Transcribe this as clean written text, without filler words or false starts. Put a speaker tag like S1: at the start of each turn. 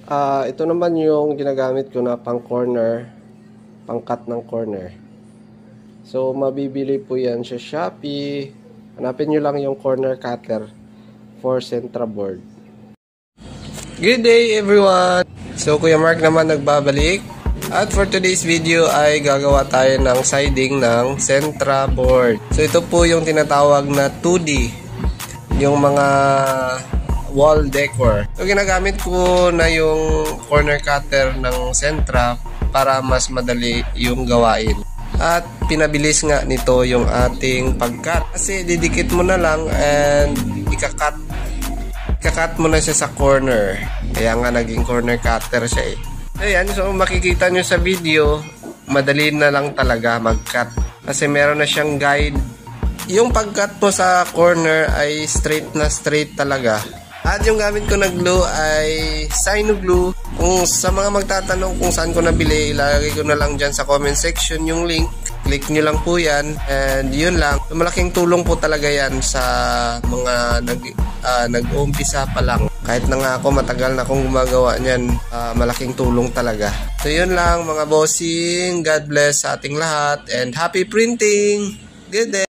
S1: Ito naman yung ginagamit ko na pang corner, pang cut ng corner. So, mabibili po yan sa Shopee. Hanapin nyo lang yung corner cutter for Sentra board. Good day everyone! So, Kuya Mark naman nagbabalik. At for today's video ay gagawa tayo ng siding ng Sentra board. So, ito po yung tinatawag na 2D. Yung mga wall decor. So, ginagamit ko na yung corner cutter ng Sentra para mas madali yung gawain. At pinabilis nga nito yung ating pag-cut. Kasi didikit mo na lang and ika-cut mo na siya sa corner. Kaya nga naging corner cutter siya eh. Ayan, so makikita nyo sa video, madali na lang talaga mag-cut. Kasi meron na siyang guide. Yung pag-cut mo sa corner ay straight na straight talaga. At yung gamit ko na glue ay Sino Glue. Kung sa mga magtatanong kung saan ko nabili, ilalagay ko na lang dyan sa comment section yung link. Click nyo lang po yan. And yun lang. Malaking tulong po talaga yan sa mga nag-uumpisa pa lang. Kahit na nga ako matagal na akong gumagawa niyan, malaking tulong talaga. So yun lang mga bossing. God bless sa ating lahat. And happy printing! Good day!